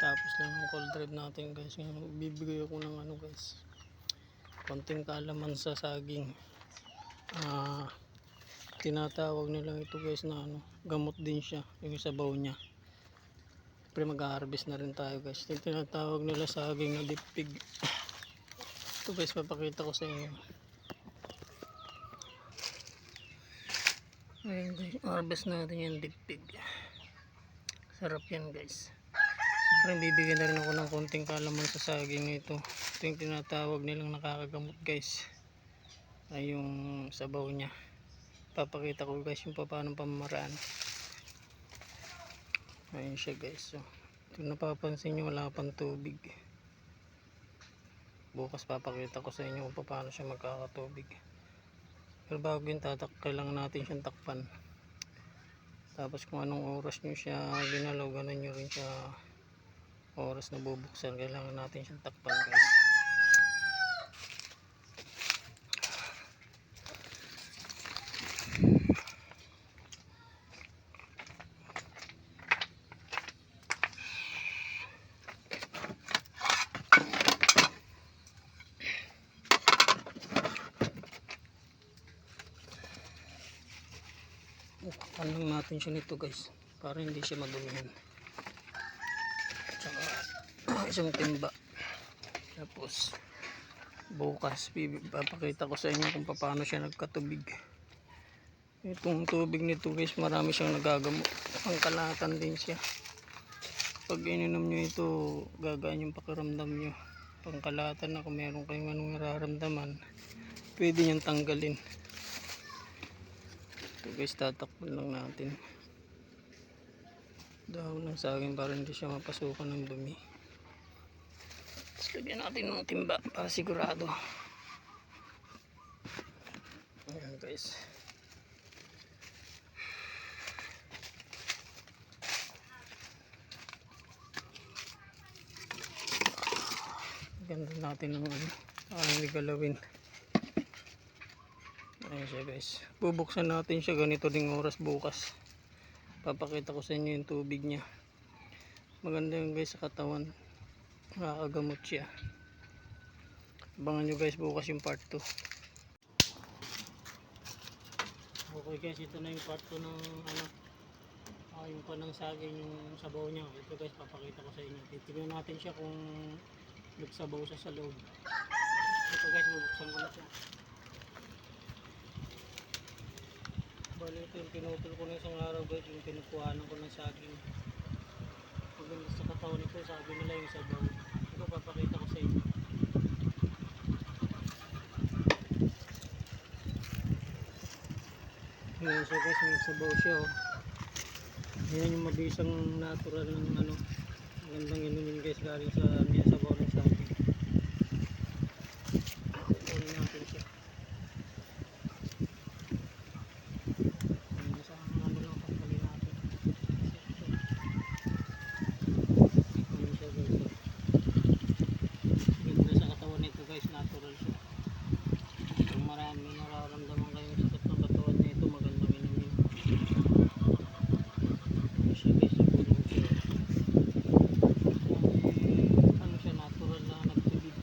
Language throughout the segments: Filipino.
Kakatapos lang ng cold drive natin guys. Ngayon bibigay ako ng ano guys, konting kaalaman sa saging. Tinatawag nila ito guys na ano, gamot din siya, yung sabaw niya. Pero mag-harvest na rin tayo guys. Yung tinatawag nila saging na dipig. Ito guys, papakita ko sa inyo. Ayan guys, harvest natin yung dipig. Sarap yan guys. Siyempre bibigyan na rin ako ng konting kaalaman sa saging ito. Ito yung tinatawag nilang nakakagamot guys, ay yung sabaw nya. Papakita ko guys yung paano pamamaraan. Ayun siya guys. So, ito napapansin nyo, wala pang tubig. Bukas papakita ko sa inyo kung paano siya magkakatubig. Pero bago yun, kailangan natin siyang takpan. Tapos kung anong oras nyo siya ginalaw, ganun nyo rin siya oras na bubuksan. Kailangan natin siyang takpan guys. Takpan lang natin siya nito guys, para hindi siya madumihan. Tsaka isang timba. Tapos bukas papakita ko sa inyo kung paano siya nagkatubig. Itong tubig nito guys, marami siyang nagagamot. Pangkalahatan din siya. Pag ininom nyo ito, gagaan yung pakiramdam nyo. Pangkalahatan na kung meron kayong anong nararamdaman, pwede niyang tanggalin. Ito guys, tatakpan lang natin. Dahon ng saging para hindi siya mapasukan ng dumi. Tapos lagyan natin ng timba para sigurado. Ayan guys. Ganda natin ng ano, hindi galawin. Ayan siya guys. Bubuksan natin siya ganito ding oras bukas. Papakita ko sa inyo yung tubig niya. Maganda yung guys sa katawan. Nakakagamot siya. Abangan nyo guys bukas yung part 2. Okay guys, ito na yung part 2 ng ano, yung panang saging, yung sabaw niya. Ito guys, papakita ko sa inyo. Titignan natin siya kung nagsabaw siya sa loob. Ito guys, bubuksan ko na siya. Bali ito yung pinutol ko na isang araw guys, yung pinukuhanan ko ng saging. Maganda sa katawan nito, sabi nila yung sabaw. Ito papakita ko sa inyo. Ngayon siya guys, may sabaw siya oh. Yan yung mabisang natural ng ano, magandang inumin guys galing sa sabaw ng saging. Kunin natin siya. Natural siya. Kung marami nararamdaman kayong sakit ng katawan na ito, magandang inumin. Siya guys, nabulong siya. Ano siya, natural na nagtubig.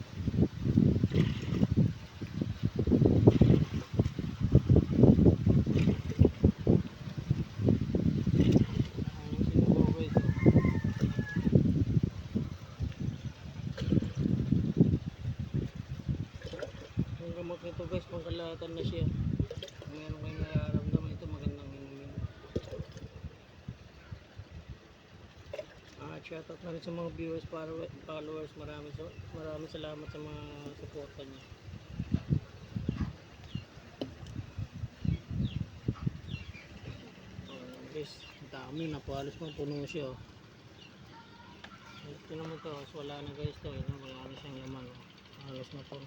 Ayun yung sinubaw guys. Yung gamot nito guys, pangkalahatan na siya. Kung meron kayong nararamdaman ito, magandang inumin. Shoutout na rin sa mga viewers, followers. Maraming salamat sa mga suporta niyo. Guys, dami, napahalos mo, puno siya oh. Ito naman to, wala na guys to, wala na siyang laman oh. Halos na po.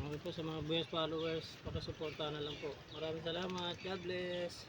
Okay po sa mga viewers, followers, pakisuporta na lang po. Maraming salamat. God bless.